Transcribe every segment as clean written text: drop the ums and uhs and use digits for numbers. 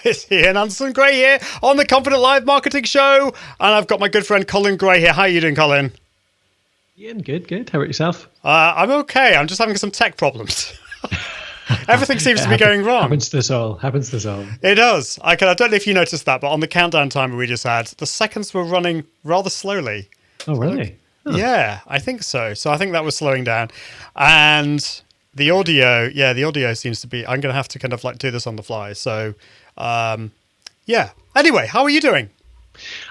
It's Ian Anderson Gray here on the Confident Live Marketing Show, and I've got my good friend Colin Gray here. How are you doing, Colin? Ian, good. How about yourself? I'm okay. I'm just having some tech problems. Everything seems to be going wrong. Happens to us all. It does. I don't know if you noticed that, but on the countdown timer we just had, the seconds were running rather slowly. Oh, really? Yeah, I think so. So I think that was slowing down. And the audio seems to be, I'm going to have to kind of like do this on the fly. So, yeah. Anyway, how are you doing?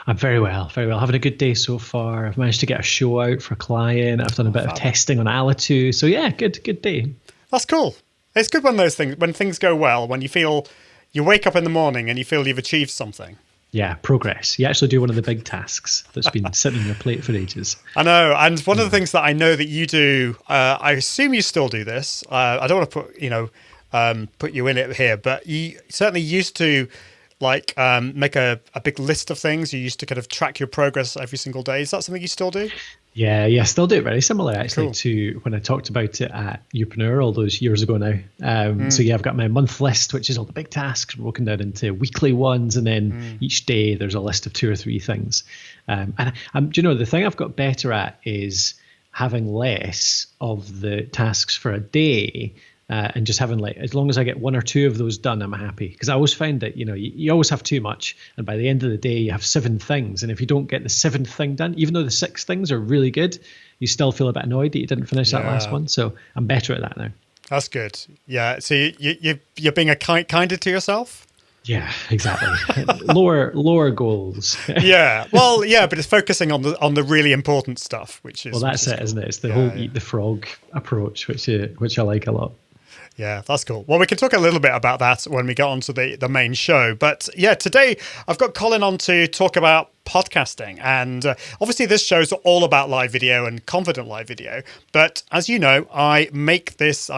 I'm very well. Having a good day so far. I've managed to get a show out for a client. I've done a bit of testing on Alitu. So yeah, good day. That's cool. It's good when things go well, when you wake up in the morning and you feel you've achieved something. Yeah, progress. You actually do one of the big tasks that's been sitting on your plate for ages. I know. And one of the things that I know that you do, I assume you still do this. I don't want to put you in it here, but you certainly used to make a big list of things. You used to kind of track your progress every single day. Is that something you still do? Yeah, still do it very similar actually to when I talked about it at Upreneur all those years ago now. So yeah, I've got my month list, which is all the big tasks broken down into weekly ones, and then each day there's a list of 2 or 3 things. And the thing I've got better at is having less of the tasks for a day. And just having as long as I get 1 or 2 of those done, I'm happy. Because I always find that, you always have too much. And by the end of the day, you have 7 things. And if you don't get the 7th thing done, even though the 6 things are really good, you still feel a bit annoyed that you didn't finish that last one. So I'm better at that now. That's good. Yeah. So you're being kinder to yourself? Yeah, exactly. lower goals. Yeah. Well, yeah, but it's focusing on the really important stuff, which is that's it, cool. Isn't it? It's the whole eat the frog approach, which I like a lot. Yeah, that's cool. Well, we can talk a little bit about that when we get onto the main show. But yeah, today I've got Colin on to talk about podcasting. And obviously this show's all about live video and confident live video. But as you know, I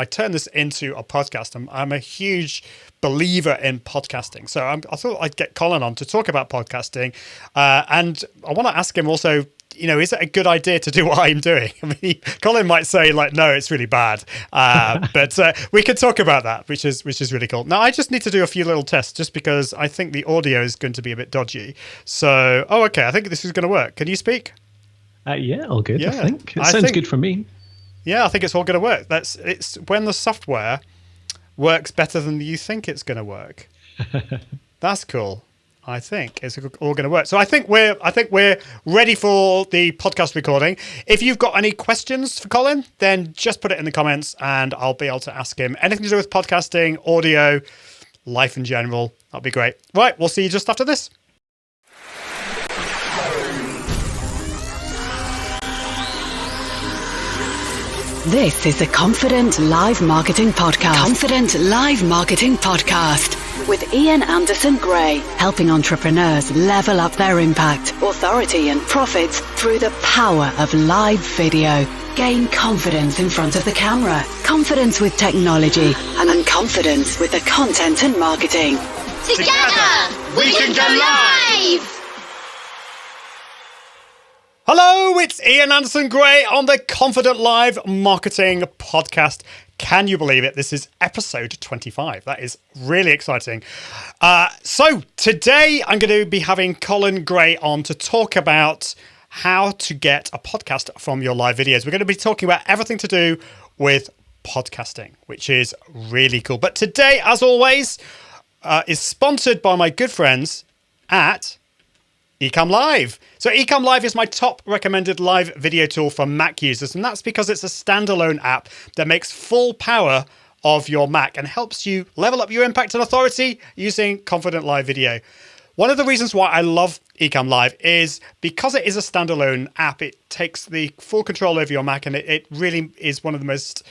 turn this into a podcast. I'm a huge believer in podcasting. So I thought I'd get Colin on to talk about podcasting. And I want to ask him also, is it a good idea to do what I'm doing? I mean, Colin might say no, it's really bad. But we could talk about that, which is really cool. Now, I just need to do a few little tests just because I think the audio is going to be a bit dodgy. So, okay, I think this is going to work. Can you speak? Yeah, all good, yeah, I think. It sounds good for me. Yeah, I think it's all going to work. It's when the software works better than you think it's going to work. That's cool. I think it's all going to work. So I think we're ready for the podcast recording. If you've got any questions for Colin, then just put it in the comments and I'll be able to ask him anything to do with podcasting, audio, life in general. That'll be great. Right, we'll see you just after this. This is the Confident Live Marketing Podcast. Confident Live Marketing Podcast with Ian Anderson Gray, helping entrepreneurs level up their impact, authority and profits through the power of live video. Gain confidence in front of the camera, confidence with technology, and confidence with the content and marketing. Together, we can go live! Hello, it's Ian Anderson Gray on the Confident Live Marketing Podcast. Can you believe it? This is episode 25. That is really exciting. So today I'm going to be having Colin Gray on to talk about how to get a podcast from your live videos. We're going to be talking about everything to do with podcasting, which is really cool. But today, as always, is sponsored by my good friends at Ecamm Live. So Ecamm Live is my top recommended live video tool for Mac users, and that's because it's a standalone app that makes full power of your Mac and helps you level up your impact and authority using confident live video. One of the reasons why I love Ecamm Live is because it is a standalone app. It takes the full control over your Mac, and it really is one of the most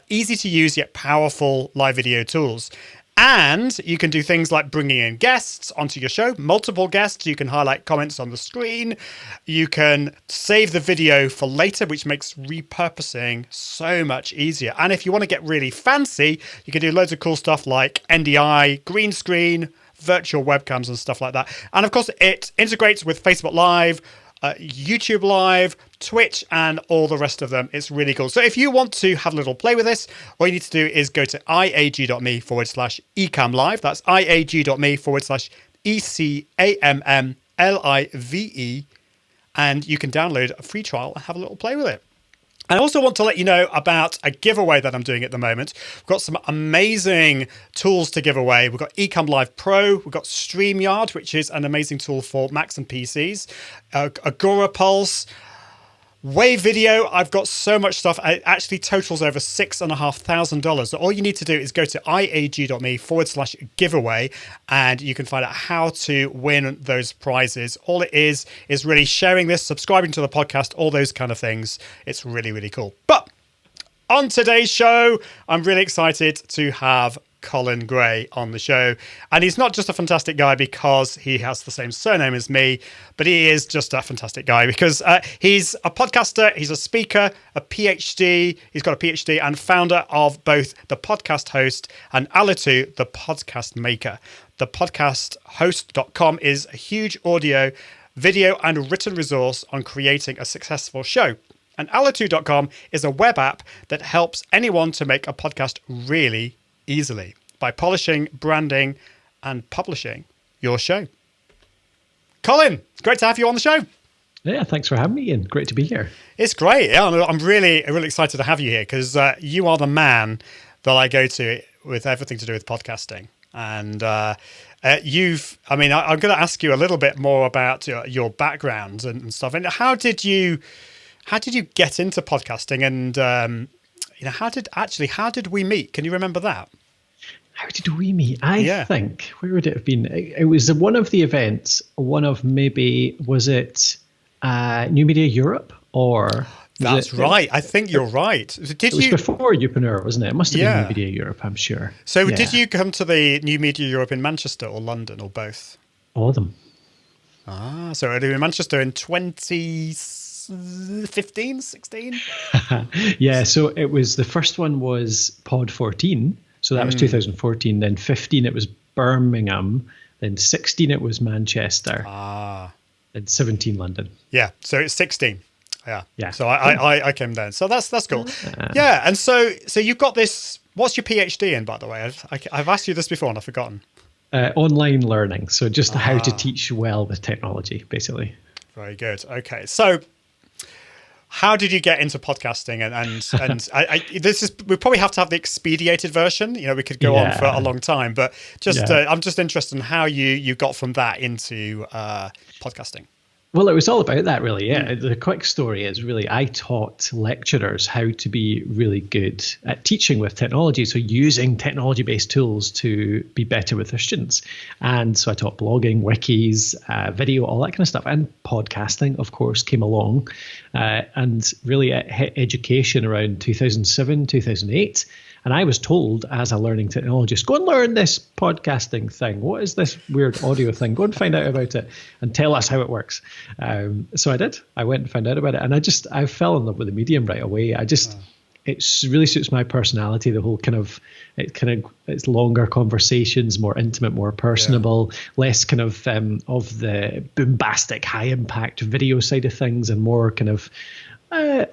easy to use yet powerful live video tools. And you can do things like bringing in guests onto your show, multiple guests. You can highlight comments on the screen. You can save the video for later, which makes repurposing so much easier. And if you want to get really fancy, you can do loads of cool stuff like NDI, green screen, virtual webcams and stuff like that. And of course, it integrates with Facebook Live, YouTube Live, Twitch, and all the rest of them. It's really cool. So if you want to have a little play with this, all you need to do is go to iag.me/eCamLive. That's iag.me/ECAMMLIVE. And you can download a free trial and have a little play with it. I also want to let you know about a giveaway that I'm doing at the moment. We've got some amazing tools to give away. We've got eCam Live Pro. We've got StreamYard, which is an amazing tool for Macs and PCs. Agora Pulse. Wave Video, I've got so much stuff. It actually totals over $6,500. So all you need to do is go to iag.me/giveaway and you can find out how to win those prizes. All it is really sharing this, subscribing to the podcast, all those kind of things. It's really, really cool. But on today's show, I'm really excited to have Colin Gray on the show. And he's not just a fantastic guy because he has the same surname as me, but he is just a fantastic guy because he's a podcaster, he's a speaker, a PhD, he's got a PhD and founder of both The Podcast Host and Alitu, The Podcast Maker. Thepodcasthost.com is a huge audio, video and written resource on creating a successful show. And Alitu.com is a web app that helps anyone to make a podcast really easily by polishing, branding, and publishing your show. Colin, it's great to have you on the show. Yeah, thanks for having me, Ian. Great to be here. It's great. Yeah, I'm really excited to have you here because you are the man that I go to with everything to do with podcasting. And I'm going to ask you a little bit more about your background and stuff. And how did you get into podcasting? And how did we meet? Can you remember that? How did we meet? I think, where would it have been? It was one of the events, was it New Media Europe or? That's right. I think you're right. It was before Upreneur, wasn't it? It must have been New Media Europe, I'm sure. So did you come to the New Media Europe in Manchester or London or both? All of them. So it was in Manchester in 2015, 16? Yeah, so it was, the first one was Pod 14. So that was 2014. Then 15, it was Birmingham. Then 16, it was Manchester. And 17, London. Yeah, so it's 16. Yeah. So I came then. So that's cool. Yeah, and so you've got this. What's your PhD in, by the way? I've asked you this before and I've forgotten. Online learning. So just how to teach well with technology, basically. Very good. Okay, so how did you get into podcasting? And we probably have to have the expedited version. We could go on for a long time, but I'm just interested in how you got from that into podcasting. Well, it was all about that, really. Yeah. The quick story is really I taught lecturers how to be really good at teaching with technology. So using technology-based tools to be better with their students. And so I taught blogging, wikis, video, all that kind of stuff. And podcasting, of course, came along. And really it hit education around 2007, 2008. And I was told as a learning technologist, go and learn this podcasting thing. What is this weird audio thing? Go and find out about it and tell us how it works. So I did. I went and found out about it. And I fell in love with the medium right away. It really suits my personality, the whole it's longer conversations, more intimate, more personable, less of the bombastic, high impact video side of things and more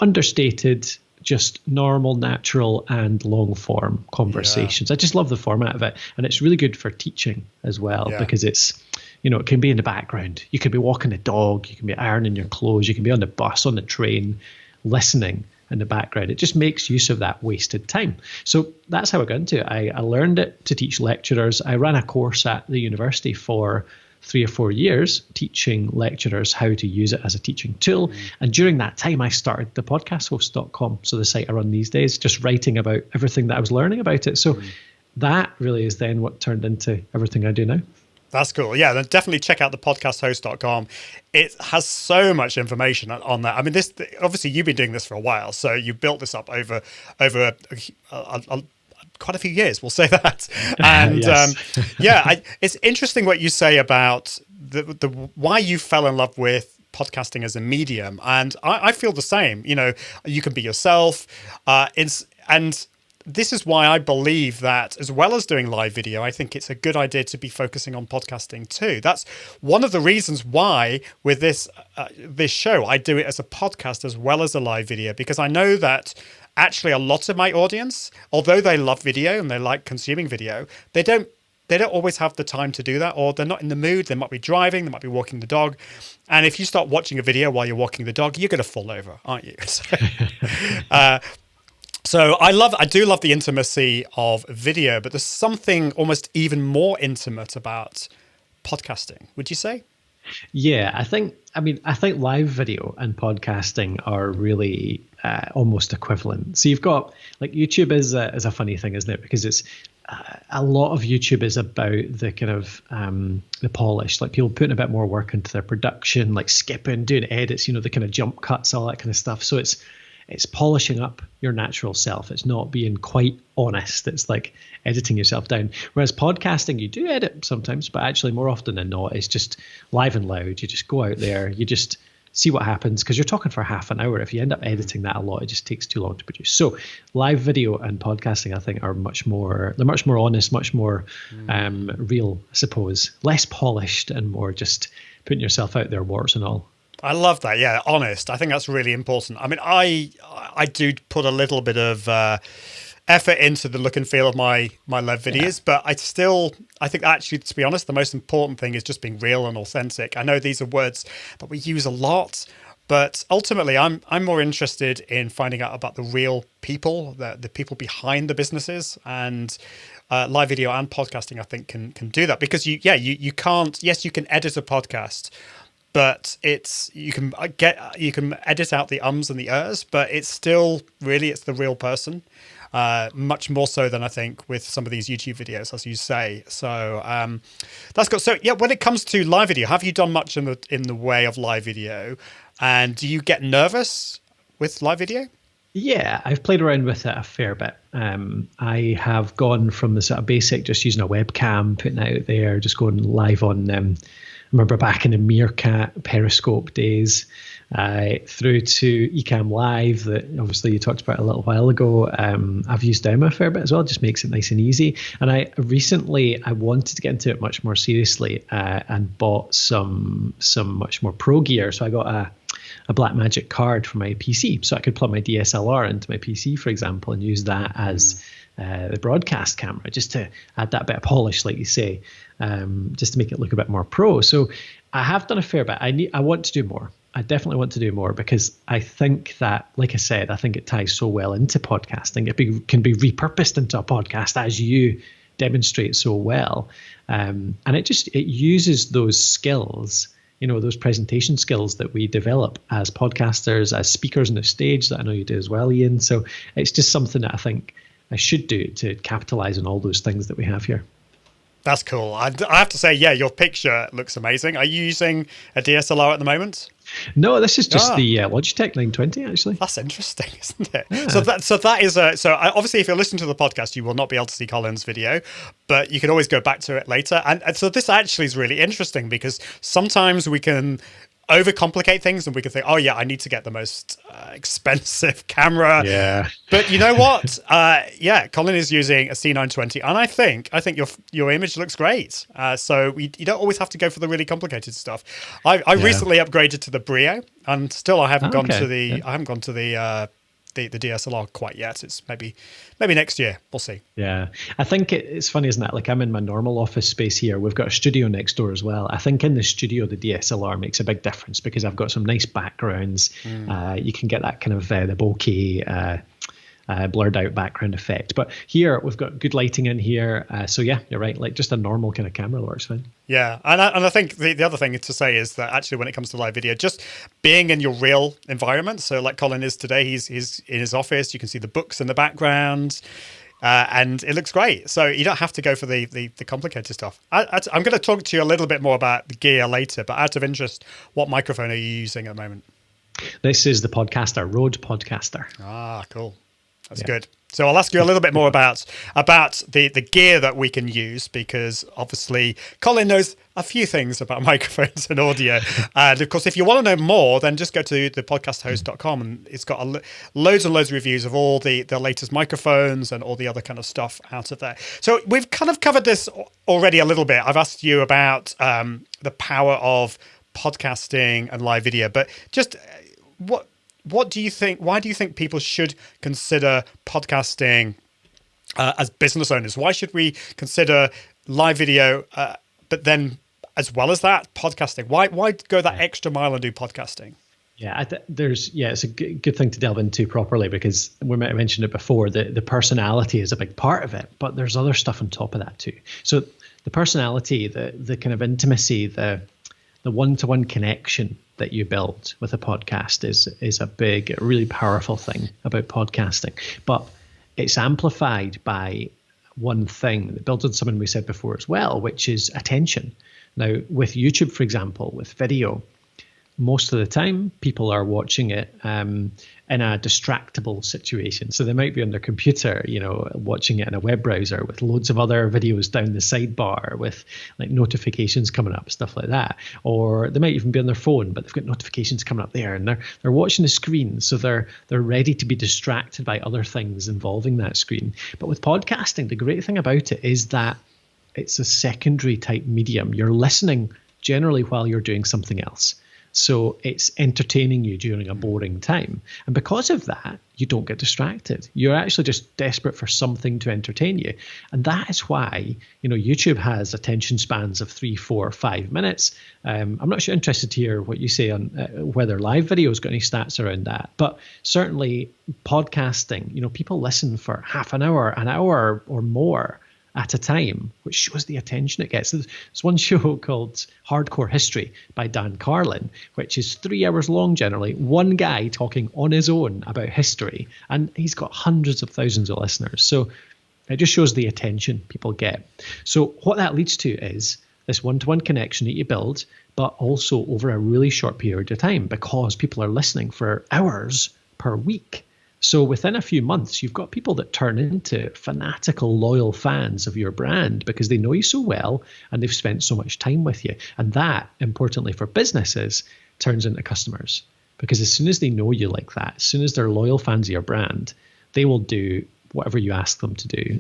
understated, just normal, natural, and long form conversations. I just love the format of it. And it's really good for teaching as well because it's, it can be in the background. You could be walking the dog, you can be ironing your clothes, you can be on the bus, on the train, listening in the background. It just makes use of that wasted time. So that's how I got into it. I learned it to teach lecturers. I ran a course at the university for 3 or 4 years teaching lecturers how to use it as a teaching tool. And during that time, I started the podcasthost.com. So the site I run these days, just writing about everything that I was learning about it. So that really is then what turned into everything I do now. That's cool. Yeah, then definitely check out the podcasthost.com. It has so much information on that. I mean, this obviously you've been doing this for a while, so you built this up over quite a few years, we'll say that. And it's interesting what you say about the why you fell in love with podcasting as a medium. And I feel the same. You can be yourself. And this is why I believe that as well as doing live video, I think it's a good idea to be focusing on podcasting too. That's one of the reasons why with this show, I do it as a podcast as well as a live video, because I know that actually a lot of my audience, although they love video and they like consuming video, they don't always have the time to do that, or they're not in the mood. They might be driving, they might be walking the dog. And if you start watching a video while you're walking the dog, you're going to fall over, aren't you? So I do love the intimacy of video, but there's something almost even more intimate about podcasting, would you say? Yeah, I think live video and podcasting are really almost equivalent. So you've got, like, YouTube is a funny thing, isn't it? Because it's a lot of YouTube is about the kind of the polish, like people putting a bit more work into their production, like skipping, doing edits, the kind of jump cuts, all that kind of stuff. So it's polishing up your natural self. It's not being quite honest. It's like editing yourself down. Whereas podcasting, you do edit sometimes, but actually more often than not, it's just live and loud. You just go out there, you just see what happens, because you're talking for half an hour. If you end up editing that a lot, it just takes too long to produce. So live video and podcasting, I think, are much more honest, much more real, I suppose, less polished and more just putting yourself out there, warts and all. I love that. Yeah, honest. I think that's really important. I mean, I do put a little bit of effort into the look and feel of my live videos, but I think actually, to be honest, the most important thing is just being real and authentic. I know these are words that we use a lot, but ultimately I'm more interested in finding out about the real people, the people behind the businesses, and live video and podcasting, I think, can do that, because you can't, yes, you can edit a podcast, but you can edit out the ums and the ers, but it's still really, it's the real person, much more so than I think with some of these YouTube videos, as you say. So that's good. So yeah, when it comes to live video, have you done much in the way of live video, and do you get nervous with live video? Yeah, I've played around with it a fair bit. I have gone from the sort of basic, just using a webcam, putting it out there, just going live on I remember back in the Meerkat Periscope days, through to Ecamm Live that obviously you talked about a little while ago. I've used them a fair bit as well. It just makes it nice and easy. And I wanted to get into it much more seriously and bought some much more pro gear. So I got a Blackmagic card for my PC, so I could plug my DSLR into my PC, for example, and use that as the broadcast camera, just to add that bit of polish, like you say, just to make it look a bit more pro. So I have done a fair bit. I want to do more. I definitely want to do more, because I think that, like I said, I think it ties so well into podcasting. It can be repurposed into a podcast, as you demonstrate so well, and it uses those skills, those presentation skills that we develop as podcasters, as speakers on the stage, that I know you do as well, Ian. So it's just something that I think I should do to capitalize on all those things that we have here. That's cool. I have to say, yeah, your picture looks amazing. Are you using a DSLR at the moment? No, this is just the Logitech 920, actually. That's interesting, isn't it? Yeah. So that is obviously, if you're listening to the podcast, you will not be able to see Colin's video, but you can always go back to it later. And so this actually is really interesting, because sometimes we can overcomplicate things and we can think, oh yeah, I need to get the most expensive camera. Yeah. But you know what? Colin is using a C920, and I think your image looks great. So you don't always have to go for the really complicated stuff. I recently upgraded to the Brio, and still I haven't gone to the DSLR quite yet. It's maybe next year. We'll see. Yeah. I think it's funny, isn't it? Like, I'm in my normal office space here. We've got a studio next door as well. I think in the studio, the DSLR makes a big difference, because I've got some nice backgrounds. You can get that kind of the bokeh, blurred out background effect. But here we've got good lighting in here. So yeah, you're right. Like, just a normal kind of camera works fine. Yeah. And I think the other thing to say is that actually when it comes to live video, just being in your real environment. So like Colin is today, he's in his office. You can see the books in the background. And it looks great. So you don't have to go for the complicated stuff. I'm going to talk to you a little bit more about the gear later, but out of interest, what microphone are you using at the moment? This is the Rode Podcaster. Ah, cool. That's good. So I'll ask you a little bit more about the gear that we can use, because obviously Colin knows a few things about microphones and audio. And of course, if you want to know more, then just go to thepodcasthost.com, and it's got loads and loads of reviews of all the latest microphones and all the other kind of stuff out of there. So we've kind of covered this already a little bit. I've asked you about the power of podcasting and live video, but just what do you think? Why do you think people should consider podcasting as business owners? Why should we consider live video, but then as well as that, podcasting? Why go that extra mile and do podcasting? Yeah, it's a good thing to delve into properly, because we might have mentioned it before. The personality is a big part of it, but there's other stuff on top of that too. So the personality, the kind of intimacy, the one-to-one connection that you build with a podcast is a big, really powerful thing about podcasting. But it's amplified by one thing that builds on something we said before as well, which is attention. Now, with YouTube, for example, with video, most of the time people are watching it in a distractible situation. So they might be on their computer, watching it in a web browser with loads of other videos down the sidebar with like notifications coming up, stuff like that. Or they might even be on their phone, but they've got notifications coming up there, and they're watching the screen. So they're ready to be distracted by other things involving that screen. But with podcasting, the great thing about it is that it's a secondary type medium. You're listening generally while you're doing something else. So it's entertaining you during a boring time. And because of that, you don't get distracted. You're actually just desperate for something to entertain you. And that is why, YouTube has attention spans of 3, 4, 5 minutes. I'm not sure interested to hear what you say on whether live video's got any stats around that. But certainly podcasting, people listen for half an hour or more at a time, which shows the attention it gets. There's one show called Hardcore History by Dan Carlin, which is 3 hours long generally, one guy talking on his own about history, and he's got hundreds of thousands of listeners. So it just shows the attention people get. So what that leads to is this one-to-one connection that you build, but also over a really short period of time, because people are listening for hours per week. So within a few months, you've got people that turn into fanatical, loyal fans of your brand because they know you so well and they've spent so much time with you. And that, importantly for businesses, turns into customers. Because as soon as they know you like that, as soon as they're loyal fans of your brand, they will do whatever you ask them to do,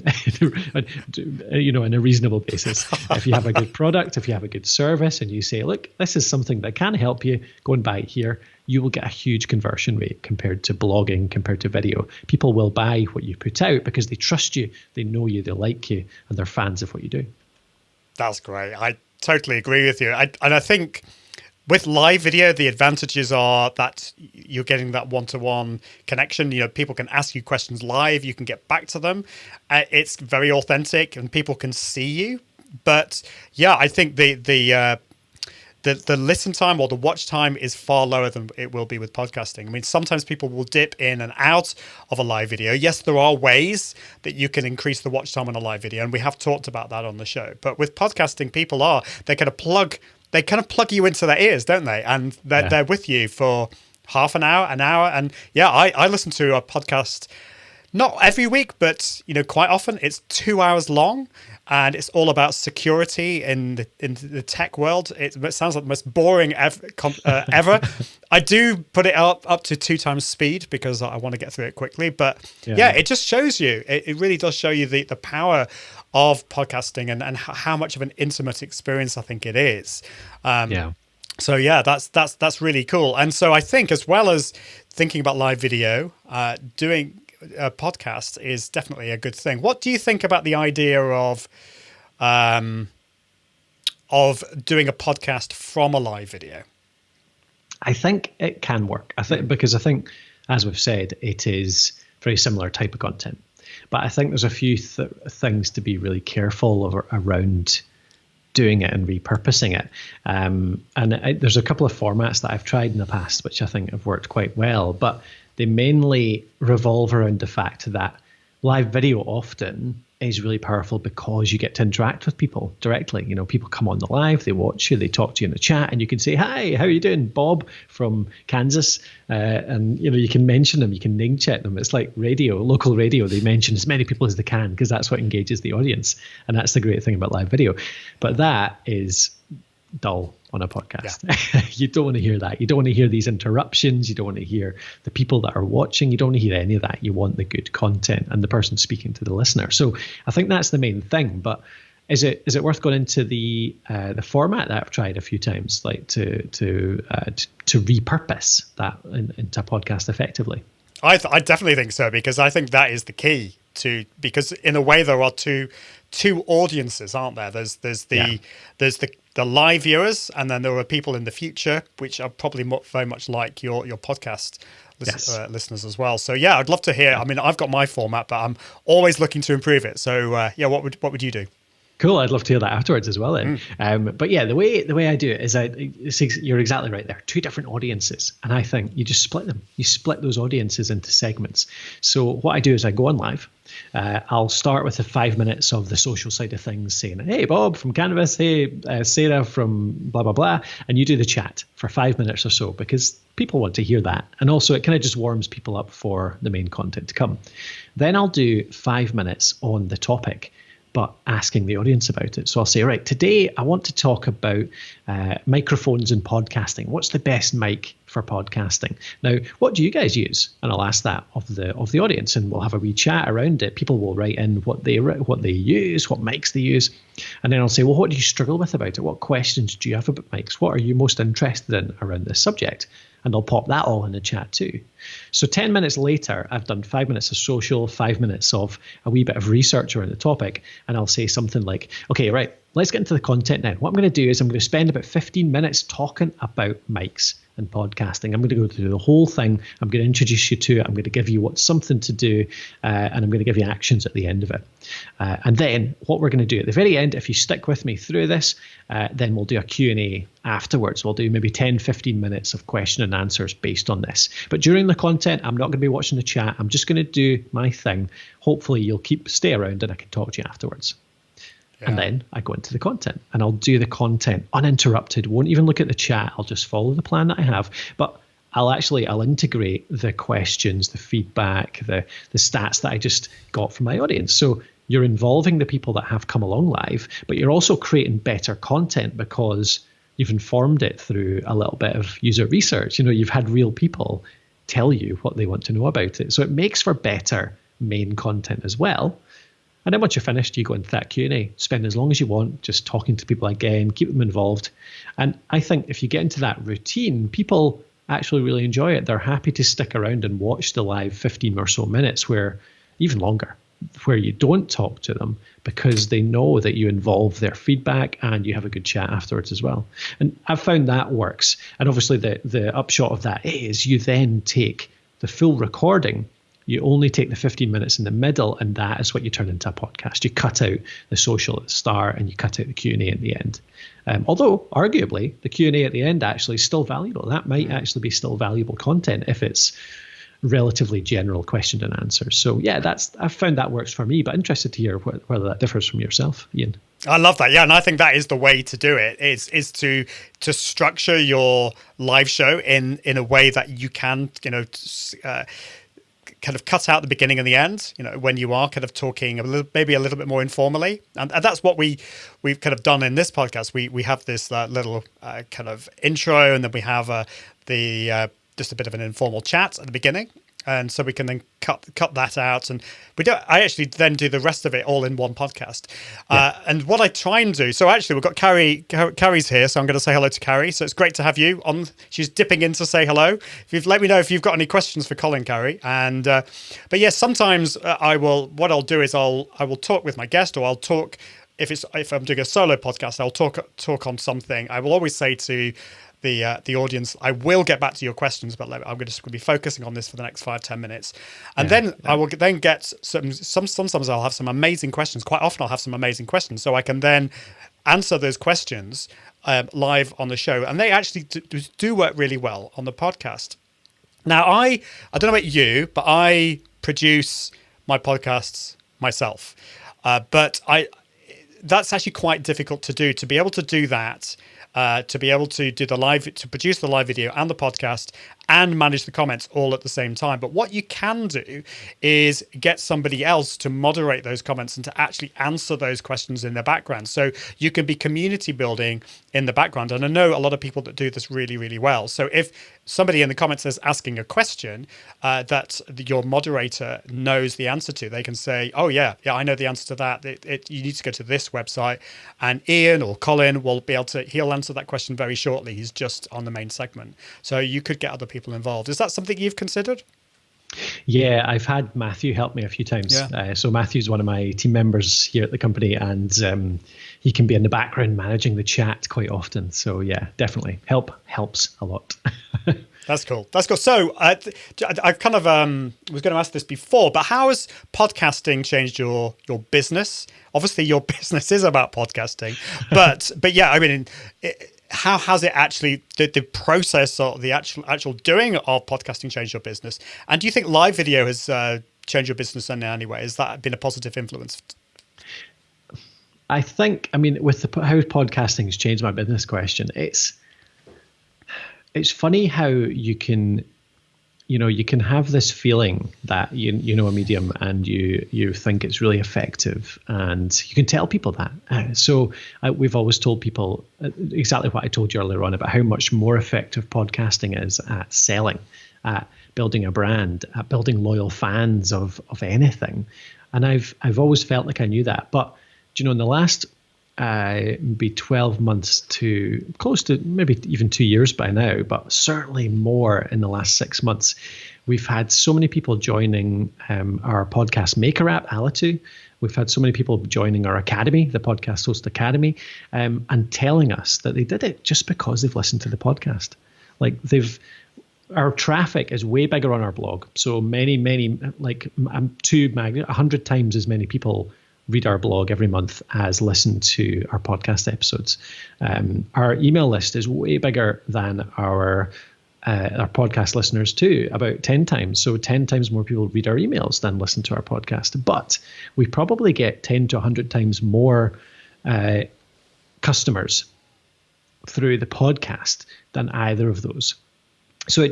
in a reasonable basis. If you have a good product, if you have a good service, and you say, look, this is something that can help you, go and buy it here, you will get a huge conversion rate compared to blogging, compared to video. People will buy what you put out because they trust you, they know you, they like you, and they're fans of what you do. That's great. I totally agree with you. And I think with live video, the advantages are that you're getting that one-to-one connection. People can ask you questions live. You can get back to them. It's very authentic, and people can see you. But yeah, I think the listen time or the watch time is far lower than it will be with podcasting. I mean, sometimes people will dip in and out of a live video. Yes, there are ways that you can increase the watch time on a live video, and we have talked about that on the show. But with podcasting, they kind of plug you into their ears, don't they? And they're with you for half an hour. And yeah, I listen to a podcast not every week, but quite often. It's 2 hours long, and it's all about security in the tech world. It sounds like the most boring ever. I do put it up to 2 times speed because I want to get through it quickly. But yeah, it just shows you. It really does show you the power of podcasting and how much of an intimate experience I think it is. So yeah, that's really cool. And so I think, as well as thinking about live video, doing a podcast is definitely a good thing. What do you think about the idea of doing a podcast from a live video? I think it can work. I think, as we've said, it is very similar type of content. But I think there's a few things to be really careful around doing it and repurposing it. There's a couple of formats that I've tried in the past, which I think have worked quite well, but they mainly revolve around the fact that live video often is really powerful because you get to interact with people directly. You know, people come on the live, they watch you, they talk to you in the chat, and you can say, "Hi, how are you doing, Bob from Kansas?" And you know, you can mention them, you can name check them. It's like radio, local radio. They mention as many people as they can because that's what engages the audience, and that's the great thing about live video. But that is dull on a podcast. Yeah. You don't want to hear that. You don't want to hear these interruptions. You don't want to hear the people that are watching. You don't want to hear any of that. You want the good content and the person speaking to the listener. So I think that's the main thing. But is it worth going into the format that I've tried a few times, like to repurpose that into a podcast effectively? I definitely think so, because I think that is the key because in a way there are two audiences, aren't there? There's the live viewers, and then there are people in the future, which are probably very much like your podcast listeners as well. So yeah, I'd love to hear. I mean, I've got my format, but I'm always looking to improve it. So what would you do? Cool. I'd love to hear that afterwards as well then. But yeah, the way I do it is you're exactly right there. Two different audiences. And I think you just split them. You split those audiences into segments. So what I do is I go on live. I'll start with the 5 minutes of the social side of things, saying, "Hey, Bob from Canvas. Hey, Sarah from blah, blah, blah." And you do the chat for 5 minutes or so, because people want to hear that. And also it kind of just warms people up for the main content to come. Then I'll do 5 minutes on the topic, but asking the audience about it. So I'll say, right, today I want to talk about microphones and podcasting. What's the best mic for podcasting? Now, what do you guys use? And I'll ask that of the audience, and we'll have a wee chat around it. People will write in what they use, what mics they use. And then I'll say, well, what do you struggle with about it? What questions do you have about mics? What are you most interested in around this subject? And I'll pop that all in the chat too. So 10 minutes later, I've done 5 minutes of social, 5 minutes of a wee bit of research around the topic. And I'll say something like, okay, right, let's get into the content now. What I'm going to do is I'm going to spend about 15 minutes talking about mics and podcasting. I'm going to go through the whole thing. I'm going to introduce you to it. I'm going to give you what's something to do, and I'm going to give you actions at the end of it. And then what we're going to do at the very end, if you stick with me through this, then we'll do a Q&A afterwards. We'll do maybe 10, 15 minutes of question and answers based on this. But during the content, I'm not going to be watching the chat. I'm just going to do my thing. Hopefully you'll stay around and I can talk to you afterwards. Yeah. And then I go into the content, and I'll do the content uninterrupted. Won't even look at the chat. I'll just follow the plan that I have. But I'll integrate the questions, the feedback, the stats that I just got from my audience. So you're involving the people that have come along live, but you're also creating better content because you've informed it through a little bit of user research. You know, you've had real people tell you what they want to know about it. So it makes for better main content as well. And then once you're finished, you go into that Q&A. Spend as long as you want, just talking to people again, keep them involved. And I think if you get into that routine, people actually really enjoy it. They're happy to stick around and watch the live 15 or so minutes, even longer, where you don't talk to them, because they know that you involve their feedback and you have a good chat afterwards as well. And I've found that works. And obviously the upshot of that is you then take the full recording. You only take the 15 minutes in the middle, and that is what you turn into a podcast. You cut out the social at the start, and you cut out the Q&A at the end. Although, arguably, the Q&A at the end actually is still valuable. That might actually be still valuable content if it's relatively general question and answers. So, yeah, I've found that works for me, but interested to hear whether that differs from yourself, Ian. I love that. Yeah, and I think that is the way to do it, is to structure your live show in a way that you can, kind of cut out the beginning and the end, when you are kind of talking maybe a little bit more informally. And that's what we've kind of done in this podcast. We have this little kind of intro, and then we have just a bit of an informal chat at the beginning. And so we can then cut that out, and I actually then do the rest of it all in one podcast. Yeah. And what I try and do, so actually we've got Carrie's here, so I'm going to say hello to Carrie. So it's great to have you on. She's dipping in to say hello. Let me know if you've got any questions for Colin, Carrie. And but yes, sometimes what I'll do is I will talk with my guest, or I'll talk if I'm doing a solo podcast, I'll talk on something. I will always say to the audience, I will get back to your questions, but I'm just going to be focusing on this for the next 5-10 minutes, and I will then get sometimes I'll have some amazing questions. Quite often I'll have some amazing questions, so I can then answer those questions live on the show, and they actually do work really well on the podcast. Now I don't know about you, but I produce my podcasts myself. But that's actually quite difficult to do. To be able to do that, to be able to do to produce the live video and the podcast and manage the comments all at the same time. But what you can do is get somebody else to moderate those comments and to actually answer those questions in the background. So you can be community building in the background. And I know a lot of people that do this really, really well. So if somebody in the comments is asking a question that your moderator knows the answer to, they can say, oh, yeah, I know the answer to that. You need to go to this website. And Ian or Colin will be able to, he'll answer that question very shortly. He's just on the main segment. So you could get other people involved. Is that something you've considered? Yeah, I've had Matthew help me a few times. Yeah. So Matthew's one of my team members here at the company, and he can be in the background managing the chat quite often. So yeah, definitely helps a lot. That's cool. So I kind of was going to ask this before, but how has podcasting changed your business? Obviously, your business is about podcasting, but yeah, I mean, how has it actually the process or the actual doing of podcasting changed your business? And do you think live video has changed your business in any way? Has that been a positive influence? I think, I mean, with how podcasting has changed my business question, it's funny how you can have this feeling that you know a medium and you think it's really effective, and you can tell people that. So we've always told people exactly what I told you earlier on about how much more effective podcasting is at selling, at building a brand, at building loyal fans of anything. And I've always felt like I knew that. But in the last maybe 12 months to close to maybe even 2 years by now, but certainly more in the last 6 months, we've had so many people joining our podcast maker app, Alitu. We've had so many people joining our academy, the Podcast Host Academy, and telling us that they did it just because they've listened to the podcast. Like our traffic is way bigger on our blog. So many, like 100 times as many people read our blog every month as listen to our podcast episodes. Our email list is way bigger than our podcast listeners too, about 10 times. So 10 times more people read our emails than listen to our podcast. But we probably get 10 to 100 times more customers through the podcast than either of those. So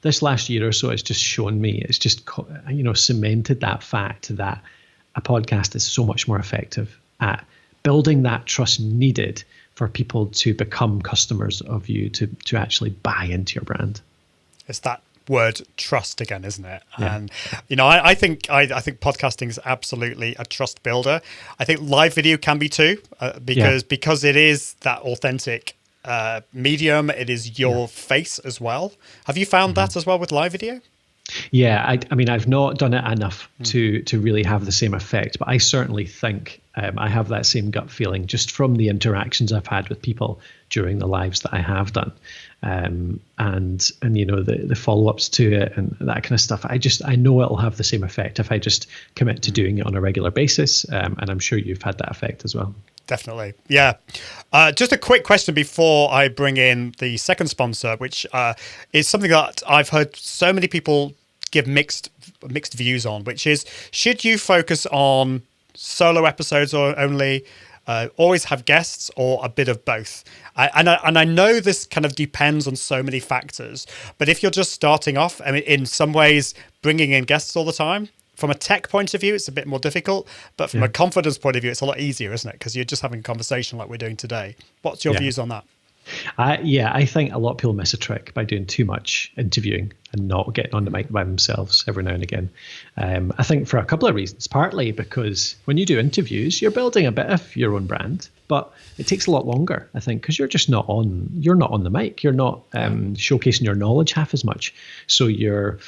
this last year or so, it's just shown me, it's just, cemented that fact that a podcast is so much more effective at building that trust needed for people to become customers of you, to actually buy into your brand. It's that word trust again, isn't it? Yeah. And I think podcasting is absolutely a trust builder. I think live video can be too, because it is that authentic medium. It is your face as well. Have you found that as well with live video? Yeah, I mean, I've not done it enough to really have the same effect, but I certainly think I have that same gut feeling just from the interactions I've had with people during the lives that I have done, and the follow-ups to it and that kind of stuff. I know it'll have the same effect if I just commit to doing it on a regular basis, and I'm sure you've had that effect as well. Definitely. Yeah. Just a quick question before I bring in the second sponsor, which is something that I've heard so many people give mixed views on, which is, should you focus on solo episodes or only, always have guests, or a bit of both? And I know this kind of depends on so many factors, but if you're just starting off, I mean, in some ways, bringing in guests all the time, from a tech point of view, it's a bit more difficult, but from a confidence point of view, it's a lot easier, isn't it? Because you're just having a conversation like we're doing today. What's your views on that? I think a lot of people miss a trick by doing too much interviewing and not getting on the mic by themselves every now and again. I think for a couple of reasons. Partly because when you do interviews, you're building a bit of your own brand, but it takes a lot longer, I think, because you're not on the mic. You're not showcasing your knowledge half as much. So you're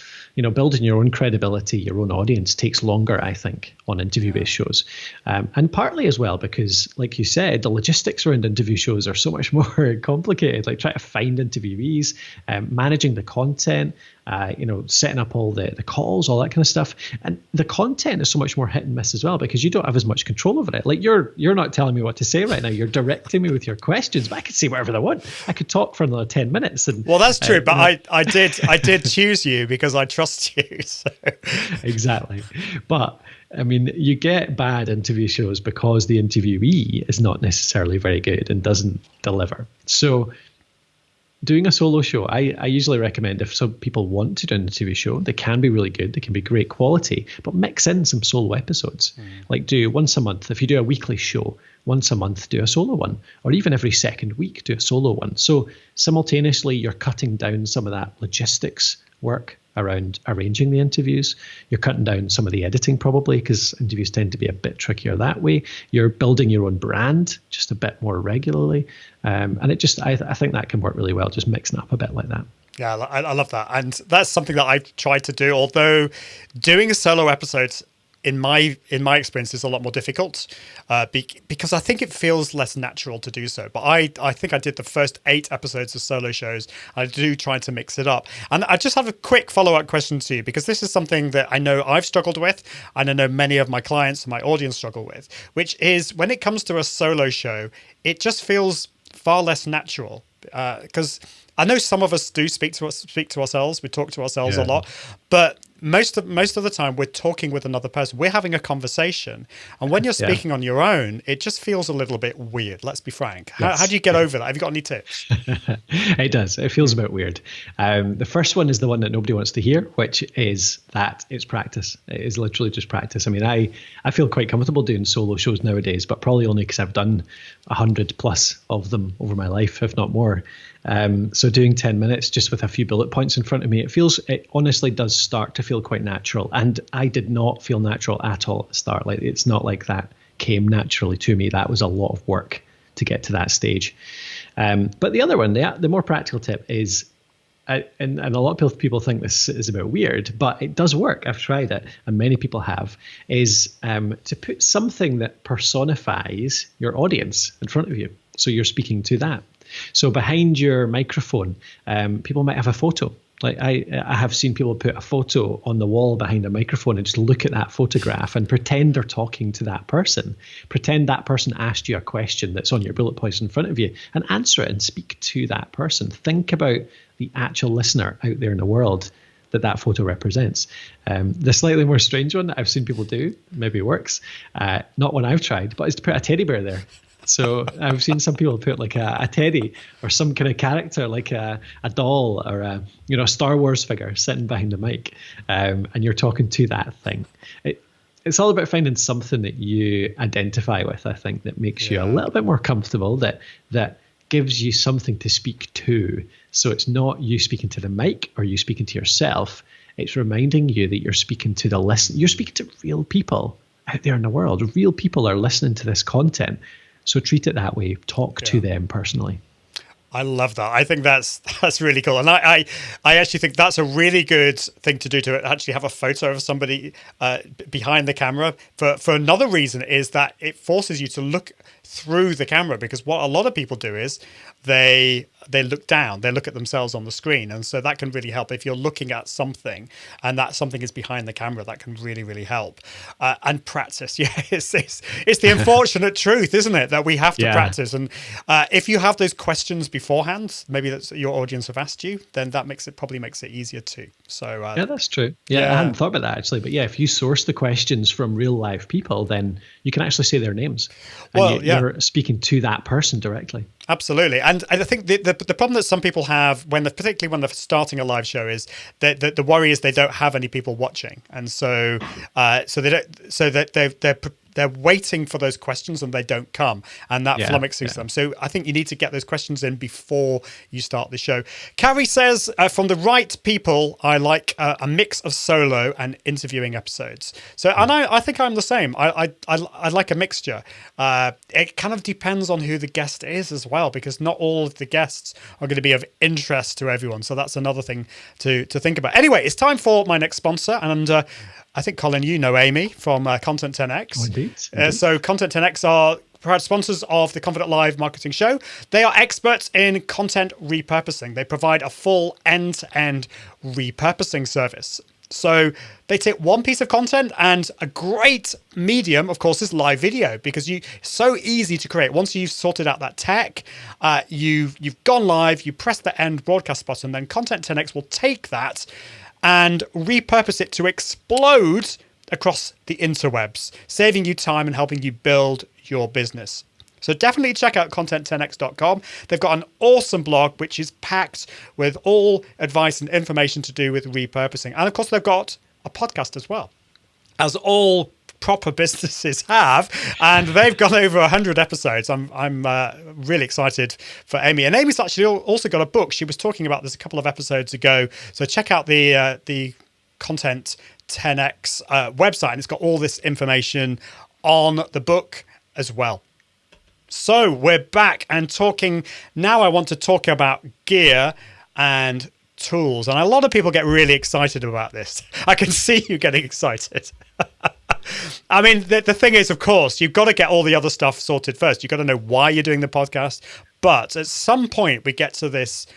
building your own credibility, your own audience takes longer, I think, on interview-based shows. And partly as well because, like you said, the logistics around interview shows are so much more complicated, like trying to find interviewees, managing the content, setting up all the calls, all that kind of stuff. And the content is so much more hit and miss as well because you don't have as much control over it. Like you're not telling me what to say right now. You're directing me with your questions, but I could say whatever I want. I could talk for another 10 minutes. And, well, that's true, but I did choose you because I trust you. So. Exactly. But I mean, you get bad interview shows because the interviewee is not necessarily very good and doesn't deliver. So doing a solo show, I usually recommend, if some people want to do an interview show, they can be really good, they can be great quality, but mix in some solo episodes. Like do once a month. If you do a weekly show, once a month do a solo one, or even every second week do a solo one. So simultaneously you're cutting down some of that logistics work around arranging the interviews. You're cutting down some of the editing probably, because interviews tend to be a bit trickier that way. You're building your own brand just a bit more regularly. And it just, I think that can work really well, just mixing up a bit like that. Yeah, I love that. And that's something that I've tried to do, although doing a solo episode in my experience is a lot more difficult because I think it feels less natural to do so. But I think I did the first 8 episodes of solo shows. I do try to mix it up. And I just have a quick follow-up question to you, because this is something that I know I've struggled with, and I know many of my clients and my audience struggle with, which is when it comes to a solo show, it just feels far less natural because I know some of us do speak to ourselves. We talk to ourselves a lot, but most of the time we're talking with another person. We're having a conversation, and when you're speaking on your own, it just feels a little bit weird. Let's be frank. How do you get over that? Have you got any tips? It does. It feels a bit weird. The first one is the one that nobody wants to hear, which is that it's practice. It is literally just practice. I mean, I feel quite comfortable doing solo shows nowadays, but probably only because I've done 100 plus of them over my life, if not more. So doing 10 minutes just with a few bullet points in front of me, it honestly does start to feel quite natural. And I did not feel natural at all at the start. Like, it's not like that came naturally to me. That was a lot of work to get to that stage. But the other one, the more practical tip is, and a lot of people think this is a bit weird, but it does work. I've tried it, and many people have, is to put something that personifies your audience in front of you. So you're speaking to that. So behind your microphone, people might have a photo. Like I have seen people put a photo on the wall behind a microphone and just look at that photograph and pretend they're talking to that person. Pretend that person asked you a question that's on your bullet points in front of you, and answer it and speak to that person. Think about the actual listener out there in the world that photo represents. The slightly more strange one that I've seen people do, maybe works, not one I've tried, but is to put a teddy bear there. So I've seen some people put like a teddy or some kind of character, like a doll or a Star Wars figure sitting behind the mic, and you're talking to that thing. It's all about finding something that you identify with, I think, that makes you a little bit more comfortable, that gives you something to speak to. So it's not you speaking to the mic or you speaking to yourself. It's reminding you that you're speaking to the listener. You're speaking to real people out there in the world. Real people are listening to this content. So treat it that way. Talk to them personally. I love that. I think that's really cool. And I actually think that's a really good thing to do, to actually have a photo of somebody behind the camera. For another reason is that it forces you to look through the camera, because what a lot of people do is they look down, they look at themselves on the screen. And so that can really help. If you're looking at something and that something is behind the camera, that can really, really help. And practice. Yeah, it's the unfortunate truth, isn't it? That we have to practice. And if you have those questions beforehand, maybe that's your audience have asked you, then that probably makes it easier too. So yeah, that's true. Yeah, I hadn't thought about that actually. But yeah, if you source the questions from real live people, then you can actually say their names. And you're speaking to that person directly. Absolutely. And I think the problem that some people have particularly when they're starting a live show is that the worry is they don't have any people watching, and so they're waiting for those questions and they don't come, and that flummoxes them. So I think you need to get those questions in before you start the show. Carrie says, from the right people, I like a mix of solo and interviewing episodes. So, and I think I'm the same. I like a mixture. It kind of depends on who the guest is as well, because not all of the guests are going to be of interest to everyone. So that's another thing to think about. Anyway, it's time for my next sponsor, and I think, Colin, you know Amy from Content 10X. Oh, indeed. So Content 10X are proud sponsors of the Confident Live Marketing Show. They are experts in content repurposing. They provide a full end-to-end repurposing service. So they take one piece of content, and a great medium, of course, is live video, because it's so easy to create. Once you've sorted out that tech, you've gone live, you press the end broadcast button, then Content 10X will take that and repurpose it to explode across the interwebs, saving you time and helping you build your business. So definitely check out content10x.com. They've got an awesome blog, which is packed with all advice and information to do with repurposing. And of course, they've got a podcast as well, as all proper businesses have, and they've got over 100 episodes. I'm really excited for Amy, and Amy's actually also got a book. She was talking about this a couple of episodes ago. So check out the Content 10x website, and it's got all this information on the book as well. So we're back and talking now. I want to talk about gear and tools, and a lot of people get really excited about this. I can see you getting excited. I mean, the thing is, of course, you've got to get all the other stuff sorted first. You've got to know why you're doing the podcast. But at some point, we get to this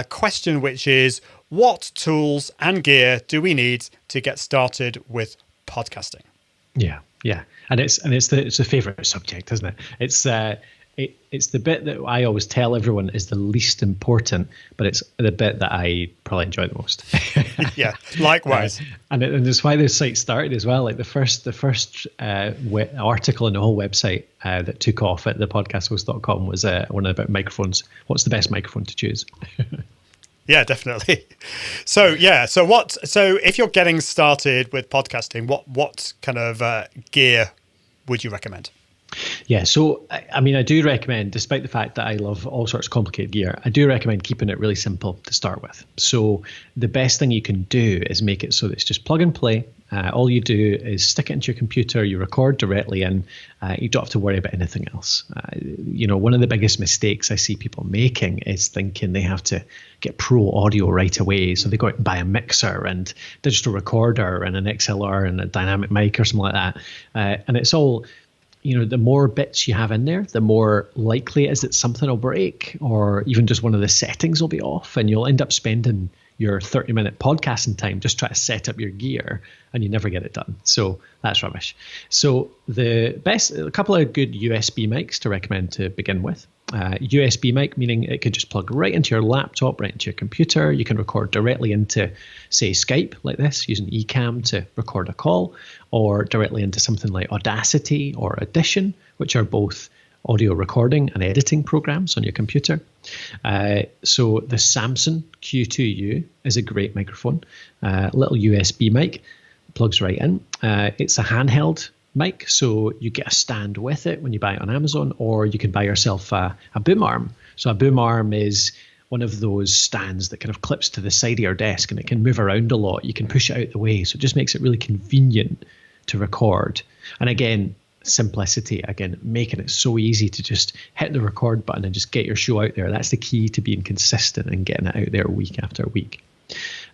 question, which is, what tools and gear do we need to get started with podcasting? Yeah. And it's a favorite subject, isn't it? It's the bit that I always tell everyone is the least important, but it's the bit that I probably enjoy the most. Yeah, likewise. And it's why this site started as well. Like the first article on the whole website that took off at thepodcasthost.com was one about microphones. What's the best microphone to choose? Yeah, definitely. So if you're getting started with podcasting, what kind of gear would you recommend? Yeah, so I mean, I do recommend, despite the fact that I love all sorts of complicated gear, I do recommend keeping it really simple to start with. So the best thing you can do is make it so that it's just plug and play. All you do is stick it into your computer, you record directly in, you don't have to worry about anything else. One of the biggest mistakes I see people making is thinking they have to get pro audio right away. So they go out and buy a mixer and digital recorder and an XLR and a dynamic mic or something like that. And it's all, the more bits you have in there, the more likely it is that something will break, or even just one of the settings will be off, and you'll end up spending your 30-minute podcasting time just trying to set up your gear, and you never get it done. So that's rubbish. So a couple of good USB mics to recommend to begin with. USB mic, meaning it could just plug right into your laptop, right into your computer. You can record directly into, say, Skype like this, using Ecamm to record a call, or directly into something like Audacity or Audition, which are both audio recording and editing programs on your computer. So the Samson Q2U is a great microphone. Little USB mic, plugs right in. It's a handheld mic, so you get a stand with it when you buy it on Amazon, or you can buy yourself a boom arm. So a boom arm is one of those stands that kind of clips to the side of your desk, and it can move around a lot. You can push it out the way, so it just makes it really convenient to record. And again, simplicity, making it so easy to just hit the record button and just get your show out there. That's the key to being consistent and getting it out there week after week.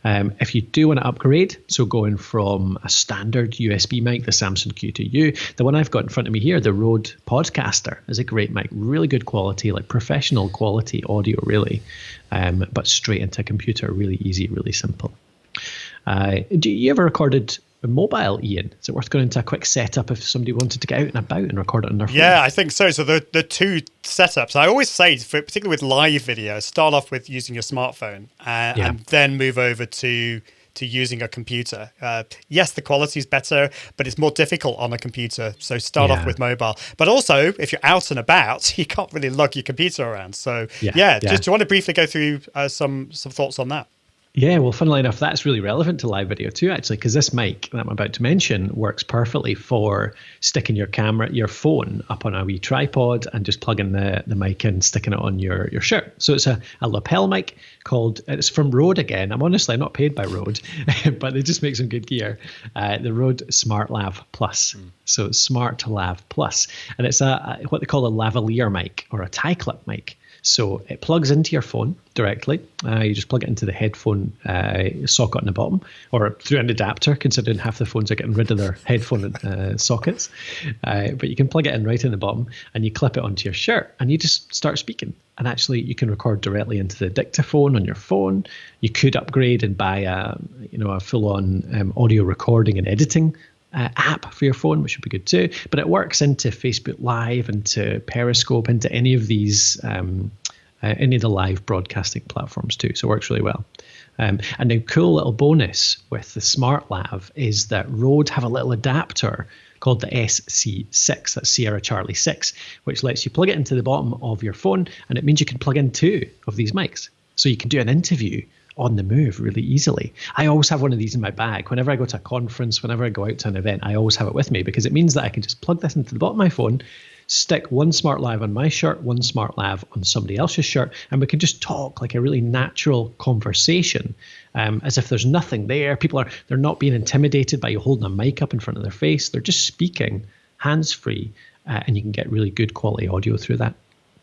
If you do want to upgrade, so going from a standard USB mic, the Samson Q2U, the one I've got in front of me here, the Rode Podcaster, is a great mic, really good quality, like professional quality audio, really, but straight into a computer, really easy, really simple. Do you ever recorded a mobile, Ian? Is it worth going into a quick setup if somebody wanted to get out and about and record it on their phone? Yeah, I think so. So the two setups, I always say, particularly with live video, start off with using your smartphone and then move over to using a computer. Yes, the quality is better, but it's more difficult on a computer. So start off with mobile. But also, if you're out and about, you can't really lug your computer around. So just do you want to briefly go through some thoughts on that? Yeah, well, funnily enough, that's really relevant to live video too, actually, because this mic that I'm about to mention works perfectly for sticking your phone up on a wee tripod and just plugging the mic in, sticking it on your shirt. So it's a lapel mic it's from Rode again. I'm not paid by Rode, but they just make some good gear. The Rode Smart Lav Plus. So it's Smart Lav Plus. And it's what they call a lavalier mic or a tie clip mic. So it plugs into your phone directly. You just plug it into the headphone socket on the bottom, or through an adapter, considering half the phones are getting rid of their headphone sockets. But you can plug it in right in the bottom, and you clip it onto your shirt, and you just start speaking. And actually, you can record directly into the dictaphone on your phone. You could upgrade and buy a full-on audio recording and editing app for your phone, which would be good too. But it works into Facebook Live, into Periscope, into any of these any of the live broadcasting platforms too. So it works really well. And a cool little bonus with the Smart Lav is that Rode have a little adapter called the SC6, that's Sierra Charlie 6, which lets you plug it into the bottom of your phone, and it means you can plug in 2 of these mics. So you can do an interview on the move really easily. I always have one of these in my bag. Whenever I go to a conference, whenever I go out to an event, I always have it with me because it means that I can just plug this into the bottom of my phone, stick one Smart Lav on my shirt, one Smart Lav on somebody else's shirt, and we can just talk like a really natural conversation, as if there's nothing there. They're not being intimidated by you holding a mic up in front of their face. They're just speaking hands-free, and you can get really good quality audio through that.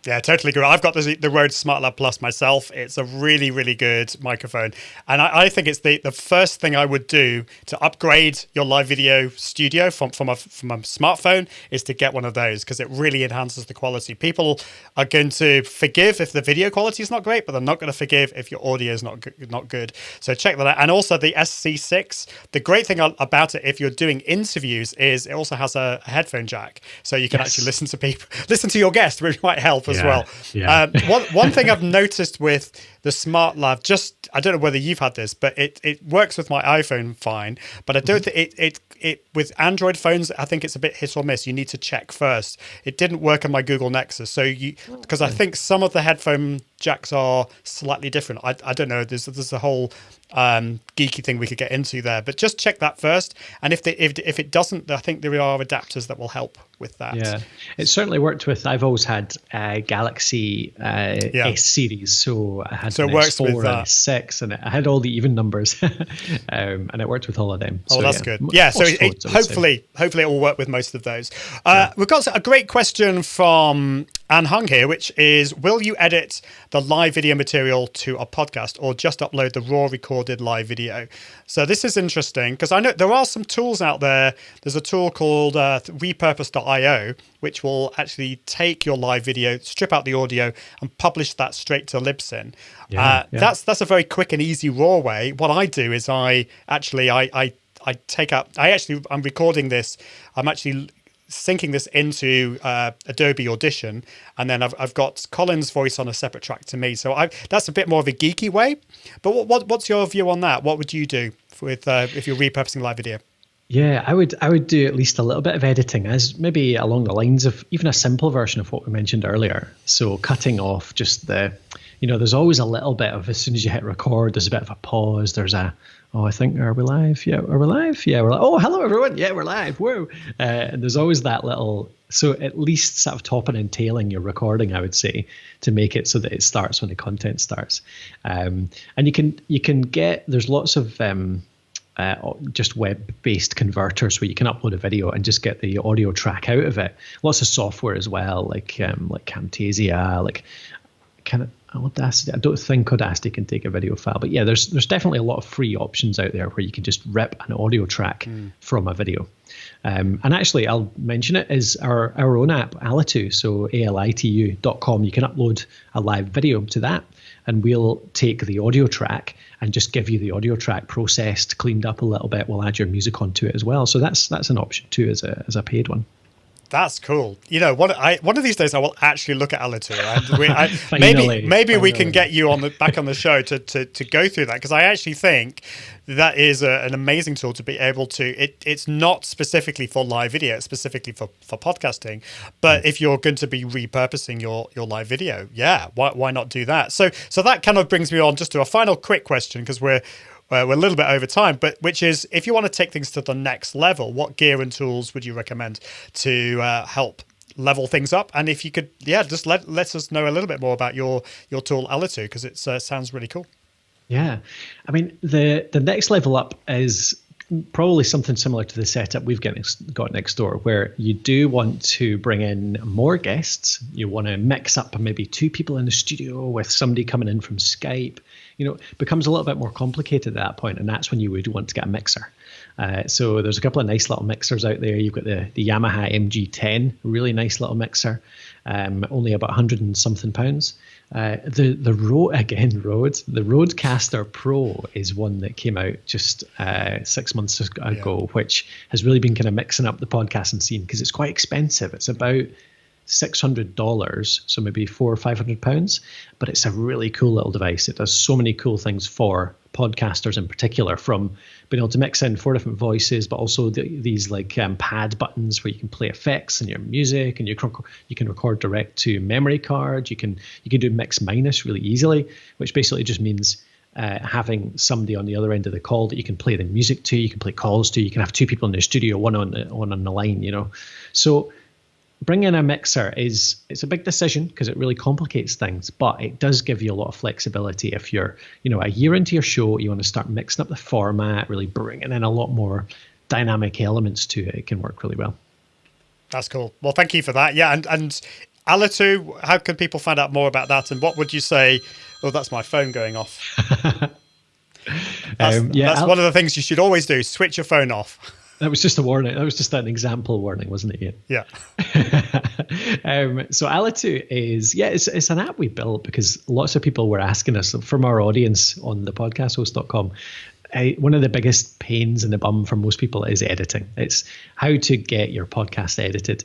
Yeah, totally agree. I've got the Rode SmartLab Plus myself. It's a really, really good microphone. And I think it's the first thing I would do to upgrade your live video studio from a smartphone is to get one of those, because it really enhances the quality. People are going to forgive if the video quality is not great, but they're not going to forgive if your audio is not good. So check that out. And also the SC6, the great thing about it, if you're doing interviews, is it also has a headphone jack. So you can actually listen to your guest, which might help as well. Yeah. One thing I've noticed with the Smart Lav, I don't know whether you've had this, but it works with my iPhone fine, but I don't think it with Android phones, I think it's a bit hit or miss. You need to check first. It didn't work on my Google Nexus, because I think some of the headphone jacks are slightly different. I don't know. There's a whole geeky thing we could get into there, but just check that first. And if it doesn't, I think there are adapters that will help with that. Yeah, it certainly worked with. I've always had Galaxy S series, so I had an S4 and S6, and I had all the even numbers, and it worked with all of them. So, that's good. Yeah, so hopefully it will work with most of those. We've got a great question from Anne Hung here, which is, will you edit the live video material to a podcast or just upload the raw recorded live video? So this is interesting because I know there are some tools out there. There's a tool called repurpose.io, which will actually take your live video, strip out the audio, and publish that straight to Libsyn. That's a very quick and easy raw way. What I do is I'm recording this. I'm actually syncing this into Adobe Audition, and then I've got Colin's voice on a separate track to me. So that's a bit more of a geeky way. But what's your view on that? What would you do with if you're repurposing live video? Yeah, I would do at least a little bit of editing, as maybe along the lines of even a simple version of what we mentioned earlier. So cutting off just there's always a little bit of, as soon as you hit record, there's a bit of a pause. There's I think, are we live? Yeah, are we live? Yeah, we're live. Oh, hello, everyone. Yeah, we're live. Whoa. And there's always that little, so at least sort of topping and tailing your recording, I would say, to make it so that it starts when the content starts. And you can get, there's lots of just web-based converters where you can upload a video and just get the audio track out of it. Lots of software as well, like Camtasia, like kind of Audacity. I don't think Audacity can take a video file, but yeah, there's definitely a lot of free options out there where you can just rip an audio track from a video. And actually, I'll mention it, is our own app, Alitu, so alitu.com. You can upload a live video to that, and we'll take the audio track and just give you the audio track processed, cleaned up a little bit. We'll add your music onto it as well. So that's an option too, as a paid one. That's cool. One of these days I will actually look at Alitu. Maybe we can get you back on the show to go through that, because I actually think that is an amazing tool to be able to. It's not specifically for live video; it's specifically for podcasting. But if you're going to be repurposing your live video, why not do that? So that kind of brings me on just to a final quick question, because we're a little bit over time, but which is, if you want to take things to the next level, what gear and tools would you recommend to help level things up? And if you could, just let us know a little bit more about your tool Alitu, because it sounds really cool. Yeah, I mean, the next level up is probably something similar to the setup we've got next door, where you do want to bring in more guests. You want to mix up maybe 2 people in the studio with somebody coming in from Skype. It becomes a little bit more complicated at that point, and that's when you would want to get a mixer. So there's a couple of nice little mixers out there. You've got the Yamaha MG10, really nice little mixer, only about 100 and something pounds. The Rodecaster Pro is one that came out just 6 months ago, which has really been kind of mixing up the podcasting scene, because it's quite expensive. It's about $600, so maybe £400 or £500, but it's a really cool little device. It does so many cool things for podcasters in particular, from being able to mix in 4 different voices, but also these like pad buttons where you can play effects in your music, and you can record direct to memory card. You can do mix minus really easily, which basically just means having somebody on the other end of the call that you can play the music to, you can play calls to, you can have 2 people in the studio, one on the line, you know. So bringing in a mixer it's a big decision because it really complicates things, but it does give you a lot of flexibility. If you're, a year into your show, you want to start mixing up the format, really bringing in a lot more dynamic elements to it. It can work really well. That's cool. Well, thank you for that. Yeah, and Alitu, how can people find out more about that? And what would you say? Oh, that's my phone going off. That's one of the things you should always do. Switch your phone off. That was just a warning. That was just an example warning, wasn't it, Ian? Yeah. So Alitu it's an app we built because lots of people were asking us from our audience on the podcasthost.com. One of the biggest pains in the bum for most people is editing. It's how to get your podcast edited.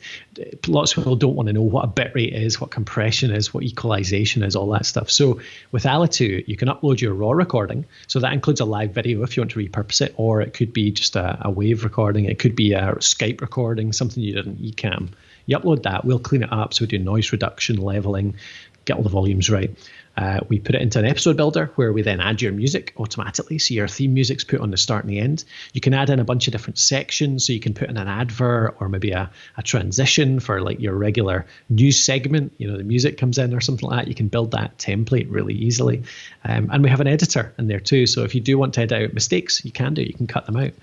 Lots of people don't want to know what a bitrate is, what compression is, what equalization is, all that stuff. So with Alitu, you can upload your raw recording. So that includes a live video if you want to repurpose it, or it could be just a wave recording. It could be a Skype recording, something you did in Ecamm. You upload that, we'll clean it up. So we do noise reduction, leveling, get all the volumes right. We put it into an episode builder where we then add your music automatically. So your theme music's put on the start and the end. You can add in a bunch of different sections. So you can put in an advert or maybe a transition for like your regular news segment. The music comes in or something like that. You can build that template really easily. And we have an editor in there too. So if you do want to edit out mistakes, you can cut them out.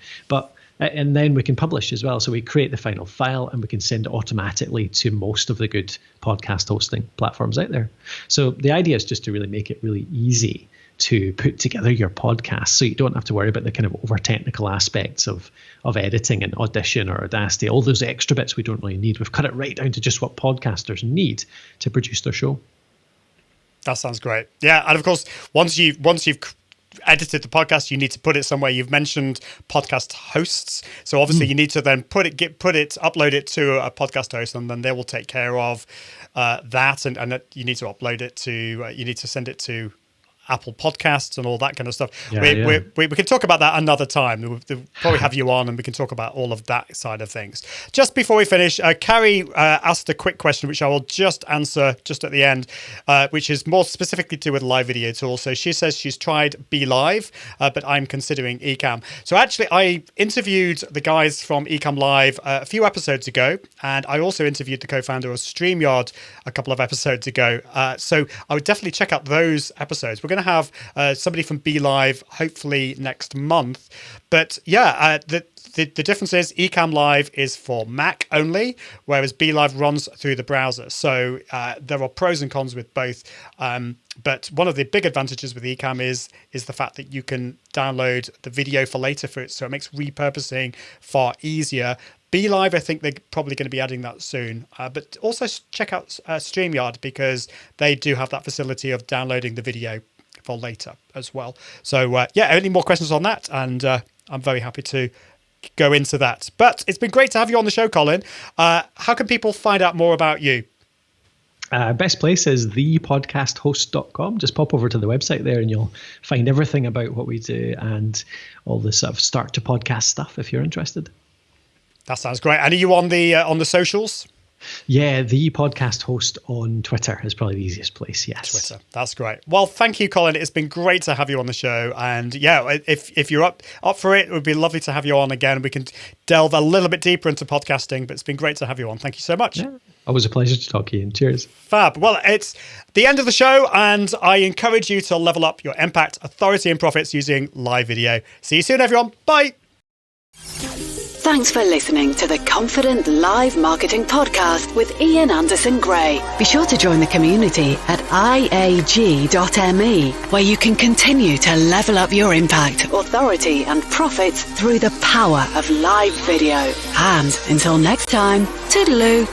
And then we can publish as well. So we create the final file and we can send it automatically to most of the good podcast hosting platforms out there. So the idea is just to really make it really easy to put together your podcast, so you don't have to worry about the kind of over technical aspects of editing and Audition or Audacity, all those extra bits we don't really need. We've cut it right down to just what podcasters need to produce their show. That sounds great. Yeah, and of course, once you've edited the podcast, you need to put it somewhere. You've mentioned podcast hosts, so obviously you need to then upload it to a podcast host, and then they will take care of that. And you need to upload it to, you need to send it to Apple Podcasts and all that kind of stuff. We can talk about that another time. We'll probably have you on and we can talk about all of that side of things. Just before we finish, Carrie asked a quick question, which I will just answer just at the end, which is more specifically to do with live video tools. So she says she's tried Be Live, but I'm considering Ecamm. So actually, I interviewed the guys from Ecamm Live a few episodes ago, and I also interviewed the co-founder of StreamYard a couple of episodes ago. So I would definitely check out those episodes. We're going to have somebody from Be Live hopefully next month, but the difference is Ecamm Live is for Mac only, whereas Be Live runs through the browser. So there are pros and cons with both, but one of the big advantages with Ecamm is the fact that you can download the video for later for it, so it makes repurposing far easier. Be Live, I think they're probably going to be adding that soon. But also check out StreamYard, because they do have that facility of downloading the video for later as well. So any more questions on that? And I'm very happy to go into that. But it's been great to have you on the show, Colin. How can people find out more about you? Best place is thepodcasthost.com. Just pop over to the website there and you'll find everything about what we do and all the sort of start to podcast stuff if you're interested. That sounds great. And are you on the socials? Yeah, the podcast host on Twitter is probably the easiest place. Yes, Twitter. That's great. Well, thank you, Colin. It's been great to have you on the show. And if you're up for it, it would be lovely to have you on again. We can delve a little bit deeper into podcasting, but it's been great to have you on. Thank you so much. Yeah, always a pleasure to talk to you. And cheers. Fab. Well, it's the end of the show, and I encourage you to level up your impact, authority, and profits using live video. See you soon, everyone. Bye. Thanks for listening to the Confident Live Marketing Podcast with Ian Anderson Gray. Be sure to join the community at iag.me, where you can continue to level up your impact, authority, and profits through the power of live video. And until next time, toodaloo.